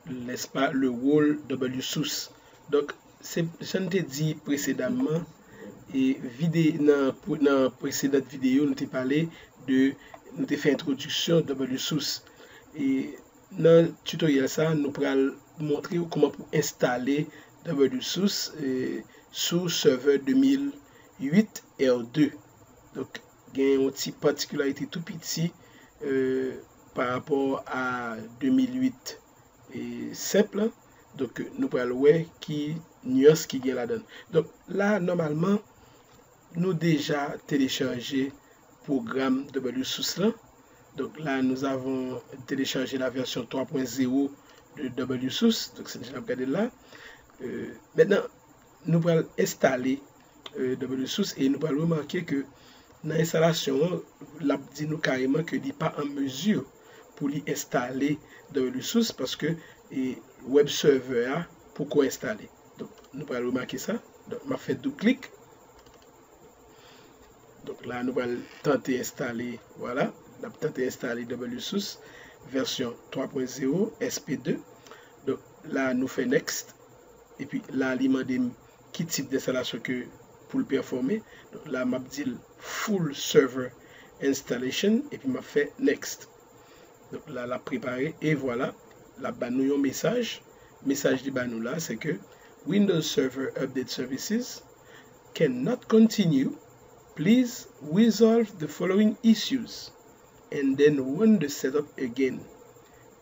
n'est-ce pas, le rôle WSOUS. Donc, je ne t'ai dit précédemment, et dans la précédente vidéo, nous t'ai parlé de, nous t'ai fait introduction WSOUS. Et dans le tutoriel, ça, nous allons montrer comment pour installer WSOUS sous serveur 2008 R2. Donc, il y a une petite particularité tout petit par rapport à 2008 et simple. Donc, nous allons voir qui nuance qui est là-dedans. Donc, là, normalement, nous déjà téléchargé le programme WSOUS là. Donc, là, nous avons téléchargé la version 3.0 de WSOUS. Donc, c'est déjà regardé là. Maintenant, nous allons installer WSOUS et nous allons remarquer que dans l'installation, il dit nous carrément que n'est pas en mesure pour installer WSOUS parce que web server a pour installer. Donc, nous allons remarquer ça. Donc, on va faire double clic. Donc là, nous allons tenter d'installer, voilà, on a tenté d'installer WSOUS version 3.0 SP2. Donc là, nous faisons Next. Et puis là, il m'a demandé quel type d'installation que pour le performer. Donc là, m'a dit Full Server Installation. Et puis m'a fait Next. Donc là, la préparé. Et voilà, là, nous un message. Message de nous là, c'est que Windows Server Update Services cannot continue. Please resolve the following issues and then run the setup again.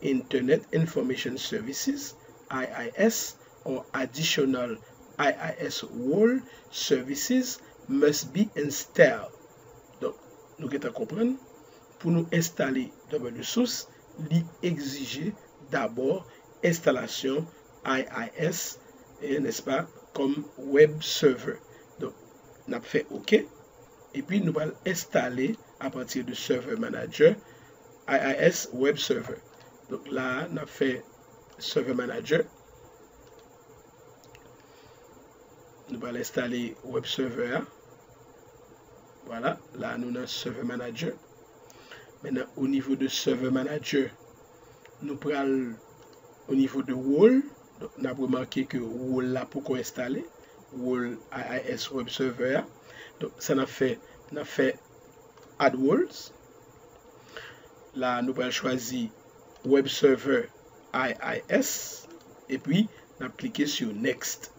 Internet Information Services, IIS, or additional IIS role services must be installed. Donc, nous allons comprendre, pour nous installer WSOUS, il exige d'abord installation IIS, n'est-ce pas, comme web server. Donc, on a fait OK. Et puis, nous allons installer à partir du Server Manager IIS Web Server. Donc là, on a fait Server Manager. Nous allons installer Web Server. Voilà, là, nous avons Server Manager. Maintenant, au niveau de Server Manager, nous prenons au niveau de Role. Donc, on a remarqué que Role là pour installer. Role IIS Web Server. Donc, ça n'a fait Add Roles. Là, nous allons choisir Web Server IIS. Et puis, on a cliqué sur Next.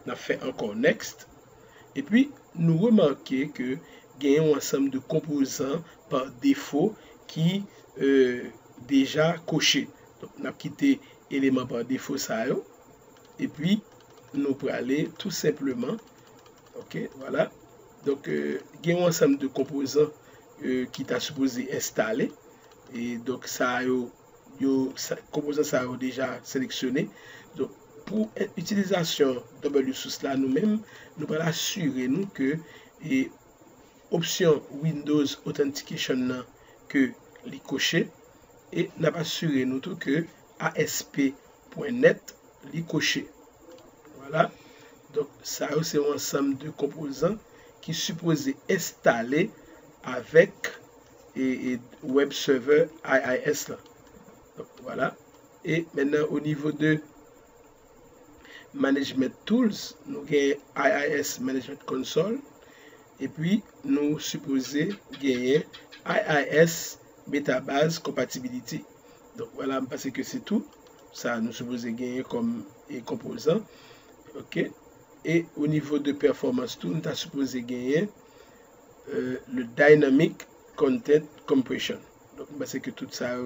On a fait encore Next. Et puis, nous remarquons que il y a un ensemble de composants par défaut qui déjà coché. Donc, on a quitté élément par défaut ça. Et puis, nous allons aller tout simplement. OK, voilà. Donc, il y a un ensemble de composants qui t'a supposé installer. Et donc, ça, composants ça a déjà sélectionné. Donc, pour l'utilisation WSOUS là, nous-mêmes, nous allons assurer nous que option Windows Authentication que les cocher et nous allons assurer nous tout que ASP.NET les cocher. Voilà. Donc, ça, c'est un ensemble de composants qui est supposé installer avec Web Server IIS. Là. Donc, voilà. Et maintenant, au niveau de Management Tools, nous avons IIS Management Console. Et puis, nous supposons gagner IIS Metabase Compatibility. Donc, voilà, parce que c'est tout. Ça, nous supposons gagner comme composant. OK. Et au niveau de Performance Tool, nous avons supposé gagner le Dynamic Content Compression. Donc, parce que tout ça,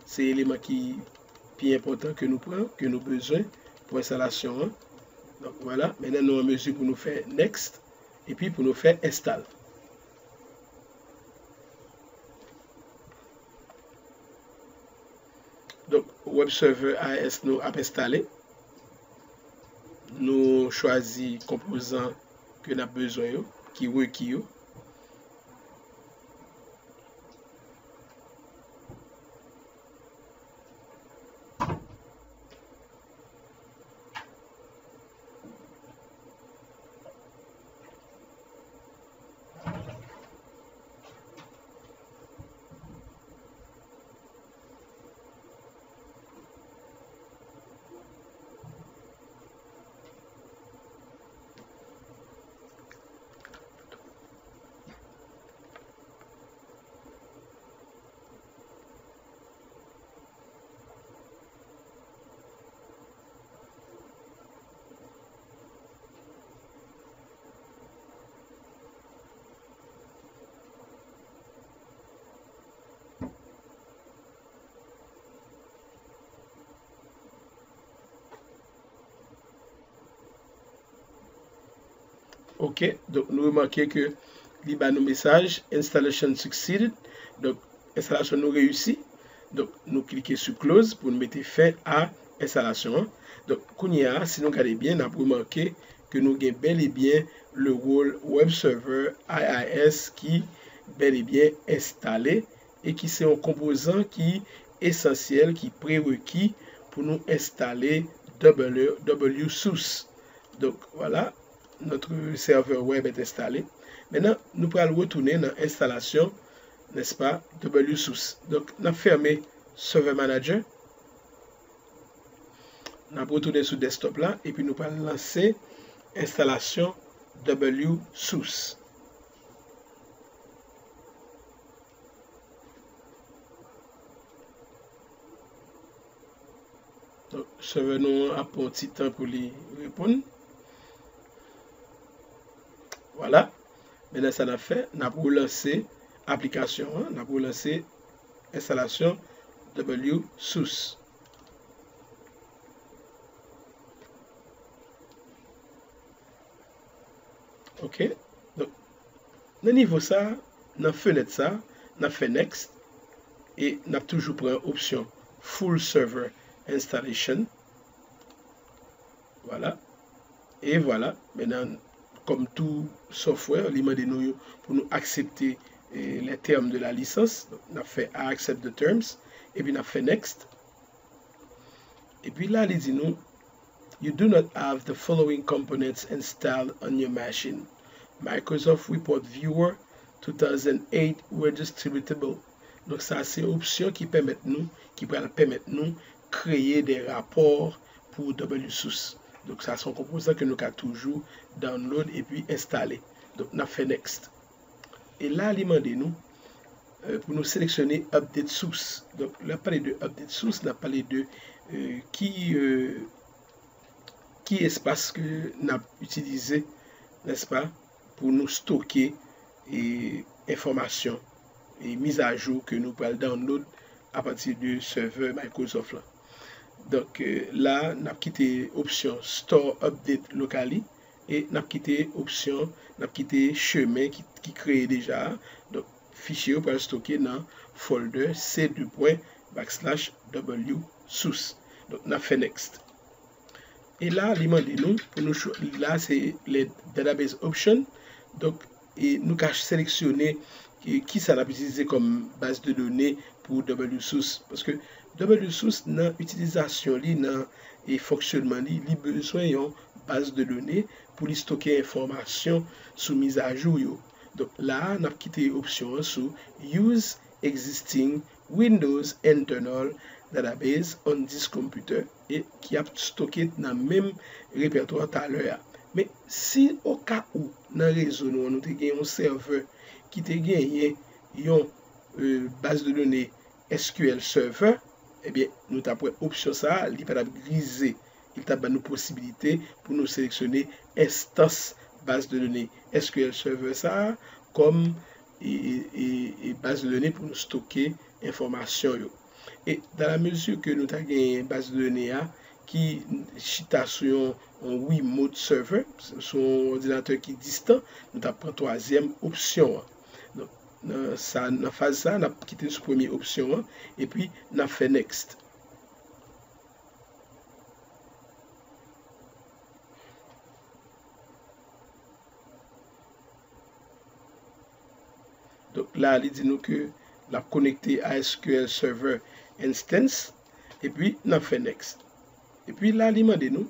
c'est l'élément qui est important que nous prenons, que nous avons besoin pour l'installation. Donc, voilà. Maintenant, nous avons mesure pour nous faire Next et puis pour nous faire Install. Donc, Web Server AS nous a installé. Nous choisissons composants que nous avons besoin, qui requièrent. OK. Donc, nous remarquons que il y a nos messages installation succeeded. Donc, installation nous réussit. Donc, nous cliquons sur close pour nous mettre fin à l'installation. Donc, si nous regardons bien, nous avons remarqué que nous avons bel et bien le rôle web server IIS qui bel et bien installé et qui c'est un composant qui est essentiel, qui est prérequis pour nous installer WSUS. Donc, voilà, notre serveur web est installé. Maintenant, nous allons retourner dans l'installation, n'est-ce pas, WSUS. Donc, nous avons fermé Server Manager. Nous allons retourner sur desktop là et puis nous allons lancer installation WSUS. Donc, serveur nous a pris un petit temps pour lui répondre. Voilà. Maintenant, ça l'a fait. On a relancé l'application. On a relancé l'installation WSUS. OK. Donc, dans niveau ça, dans fenêtre ça, on a fait Next. Et on a toujours pris option Full Server Installation. Voilà. Et voilà. Maintenant, comme tout software, il demande nous pour nous accepter les termes de la licence. Donc, on a fait I accept the terms. Et puis, on a fait Next. Et puis là, il dit nous, you do not have the following components installed on your machine. Microsoft Report Viewer 2008 were distributable. Donc, ça, c'est une option qui permet nous, créer des rapports pour WSUS. Donc, ça, c'est un composant que nous avons toujours download et puis installer. Donc, on a fait Next. Et là, il demande nous pour nous sélectionner Update Source. Donc, on a parlé de Update Source, on a parlé de qui espace que nous avons utilisé, n'est-ce pas, pour nous stocker et informations et mise à jour que nous pouvons download à partir du serveur Microsoft. Là. Donc là, nous avons quitté option Store Update Locally et nous avons quitté option, nous avons quitté chemin qui crée déjà. Donc, fichier pour stocker dans folder c2.\wsource. Donc, on a fait Next. Et là, il demande nous, pour nous, là, c'est les database options. Donc, et nous avons sélectionné qui ça a utilisé comme base de données pour WSUS. Parce que WSUS, dans l'utilisation, dans le fonctionnement, il a besoin d'une base de données pour stocker information sous mise à jour. Donc là, on a quitté l'option sur Use Existing Windows Internal Database on this computer et qui a stocké dans le même répertoire tout à l'heure. Mais si au cas où dans le réseau, nous avons un serveur qui a gagné une base de données SQL Server, eh bien, nous avons option ça, il va griser, il a une possibilité pour nous sélectionner instance base de données SQL Server ça comme et base de données pour nous stocker information. Et dans la mesure que nous avons une base de données qui chita sur un remote server, sur un ordinateur qui est distant, nous avons pris troisième option. Donc, dans la phase ça, nous avons quitté la première option et puis nous avons fait Next. Donc là, il dit nous que la connecté à SQL Server Instance et puis nous avons fait Next. Et puis là, il demande nous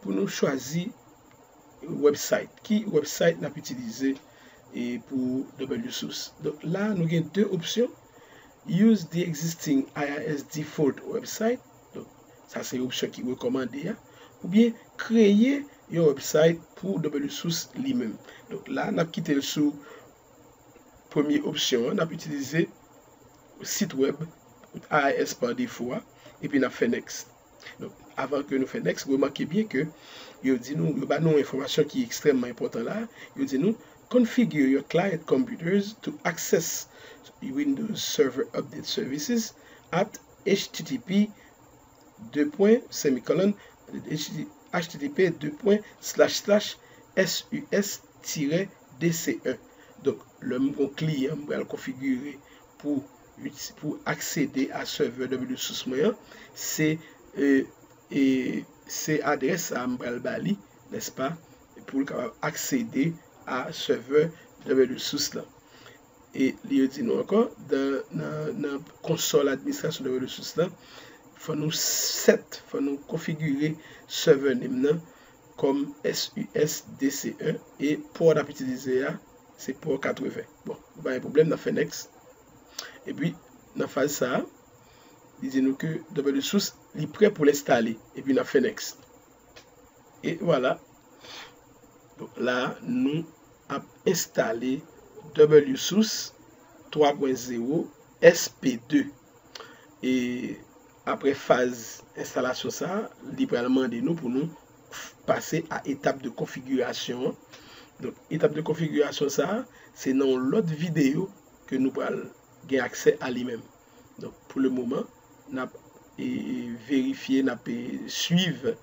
pour nous choisir website. Qui website n'a utilisé pour WSUS. Donc là, nous avons deux options. Use the existing IIS default website. Donc ça, c'est l'option qui est recommandée. Ou bien créer un website pour WSUS lui-même. Donc là, on a quitté le sous première option. On a utilisé le site web IIS par défaut. Et puis on a fait Next. Donc, avant que nous fassions Next, remarquez bien que il dit nous, il y a une information qui est extrêmement importante là. Il dit nous, configure your client computers to access Windows Server Update Services at http:// SUS-DC1. Donc, le mon client va le configurer pour accéder à serveur WSUS moyen, c'est adresse à Mbral n'est-ce pas, pour accéder à serveur WSUS là. Et il dit nous encore, dans la console administration WSUS là, faut nous configurer serveur name comme SUS-DC1 et port à utiliser c'est port 80. Bon, pas un problème, on a fait next. Et puis, dans la phase ça, il dit nous que WSUS est prêt pour l'installer. Et puis, on a fait next. Et voilà. Donc là, nous avons installé WSUS 3.0 SP2. Et après phase installation ça, librement de nous pour nous passer à étape de configuration. Donc, étape de configuration ça, c'est dans l'autre vidéo que nous allons gagner accès à lui-même. Donc, pour le moment, nous avons vérifié, nous avons suivre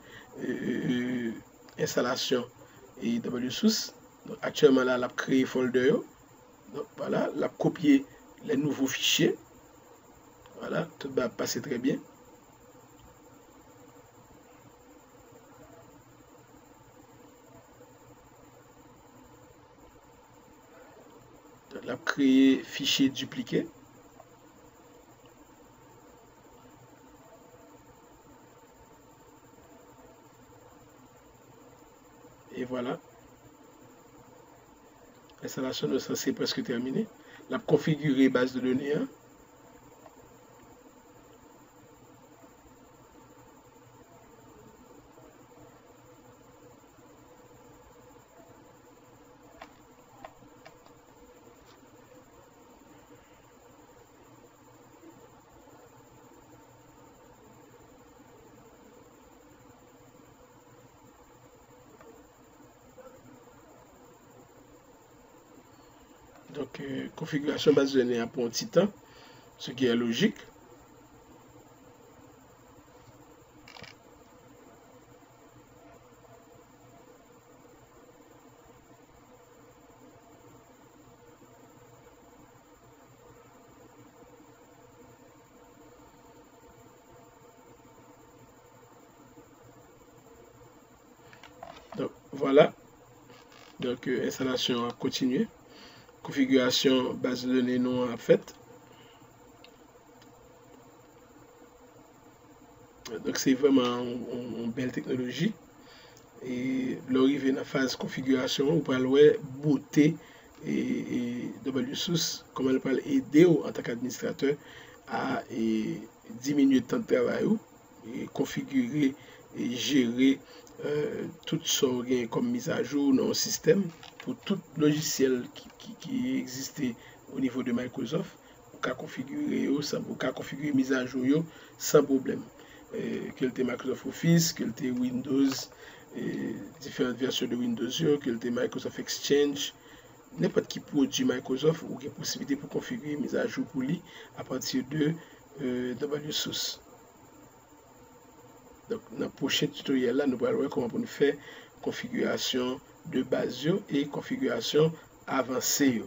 installation et WSUS. Donc, actuellement, là, nous avons créé folder. Donc, voilà, nous avons copié les nouveaux fichiers. Voilà, tout va passer très bien. La créer fichier dupliqué. Et voilà. L'installation de ça c'est presque terminé. La configurer base de données. Donc, configuration base de données pour un petit temps, ce qui est logique. Donc, voilà. Donc, installation a continué. Configuration base de données non faite. Donc, c'est vraiment une belle technologie. Et l'arrivée dans la phase configuration, on peut aller booter et WSUS, comment elle peut aider en tant qu'administrateur à diminuer le temps de travail et configurer et gérer tout ce comme mise à jour dans le système pour tout logiciel qui existait au niveau de Microsoft. On peut configurer mise à jour sans problème. Que le Microsoft Office, que le Windows, différentes versions de Windows, que le Microsoft Exchange, n'importe qui produit Microsoft ou qui a possibilité pour configurer mise à jour pour lui à partir de WSUS. Donc, dans le prochain tutoriel, là, nous allons voir comment on fait configuration de base et configuration avancée.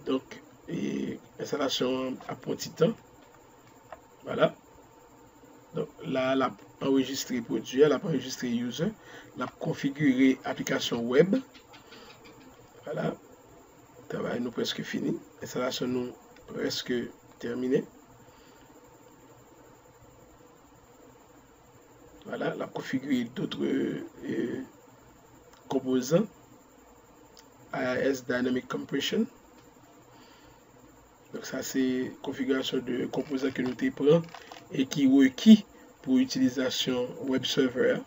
Donc, installation à petit temps. Voilà. Donc, là, elle a enregistré produit, elle a enregistré user, elle a configuré application web. Voilà. Le travail nous presque fini. L'installation nous presque terminée. Voilà, elle a configuré d'autres composants. IIS Dynamic Compression. Donc ça c'est configuration de composants que nous prenons et qui requis pour utilisation web server.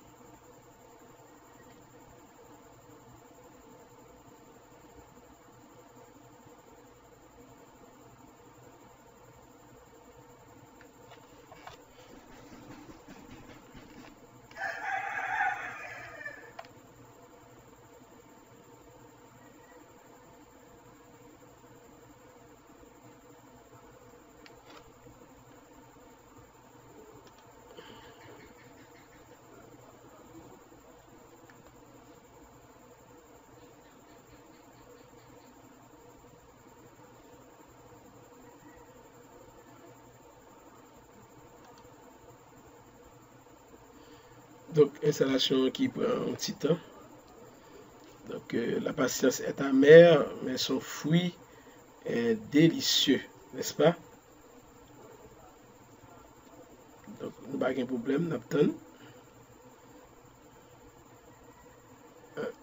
Donc, installation qui prend un petit temps. Donc, la patience est amère, mais son fruit est délicieux, n'est-ce pas? Donc, nous n'avons pas de problème, Napton.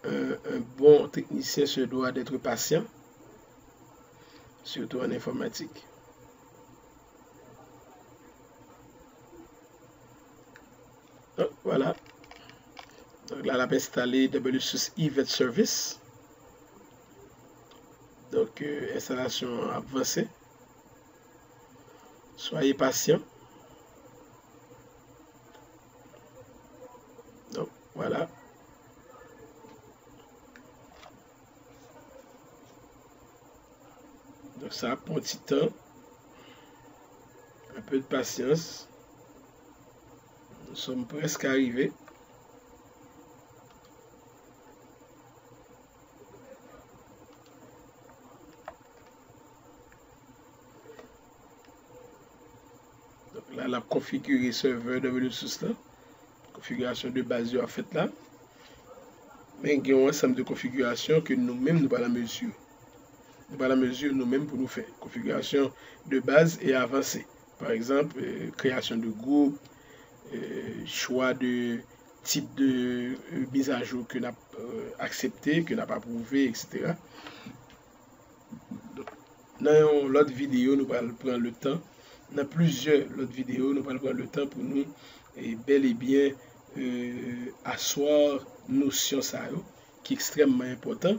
Un bon technicien se doit d'être patient, surtout en informatique. Donc, voilà. Donc là, on a installé WSUS Event Service. Donc, installation avancée. Soyez patient. Donc, voilà. Donc, ça prend un petit temps. Un peu de patience. Nous sommes presque arrivés. Donc là, la configurer serveur WSUS là. Configuration de base en fait là. Mais il y a un ensemble de configurations que nous-mêmes nous pas la mesure. Nous pas la mesure nous-mêmes pour nous faire. Configuration de base et avancée. Par exemple, création de groupe, choix de type de mise à jour que nous avons accepté, que nous n'avons pas approuvé, etc. Dans l'autre vidéo, nous allons prendre le temps. Dans plusieurs autres vidéos, nous allons prendre le temps pour nous bel et bien asseoir notion ça qui est extrêmement important,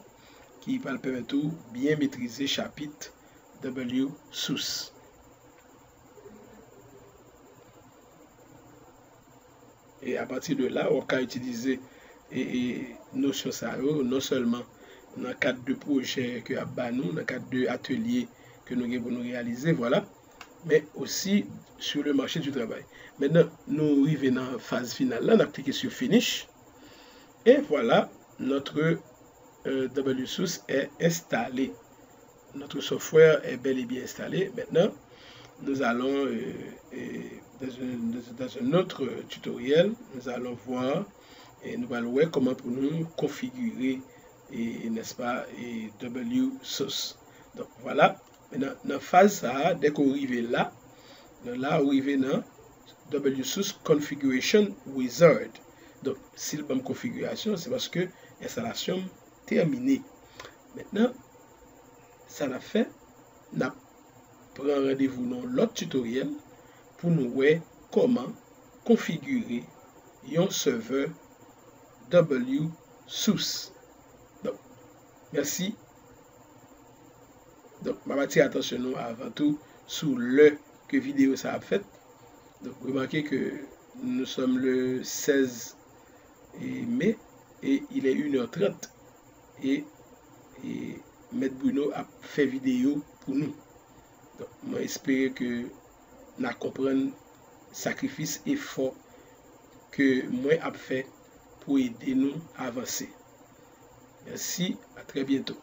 qui va permettre de bien maîtriser chapitre WSUS. Et à partir de là, on peut utiliser notion ça non seulement dans le cadre de projets que nous, dans le cadre d'ateliers que nous avons réaliser, voilà, mais aussi sur le marché du travail. Maintenant, nous arrivons dans la phase finale, là, on a cliqué sur Finish, et voilà, notre WSUS est installé. Notre software est bel et bien installé. Maintenant, nous allons, dans un autre tutoriel, nous allons voir et nous allons voir comment pour nous configurer, n'est-ce pas, WSUS. Donc voilà, maintenant, dans la phase ça, dès qu'on arrive là, on arrive dans WSUS Configuration Wizard. Donc, si le bon configuration, c'est parce que l'installation terminée. Maintenant, ça l'a fait, on prend rendez-vous dans l'autre tutoriel pour nous voir comment configurer un serveur WSUS. Donc, merci. Donc, je vais attirer attention avant tout sur le que vidéo ça a fait. Donc, remarquez que nous sommes le 16 mai et il est 1h30 et Maître Bruno a fait vidéo pour nous. Donc, j'espère que nous comprenons le sacrifice et effort que moi a fait pour aider nous à avancer. Merci, à très bientôt.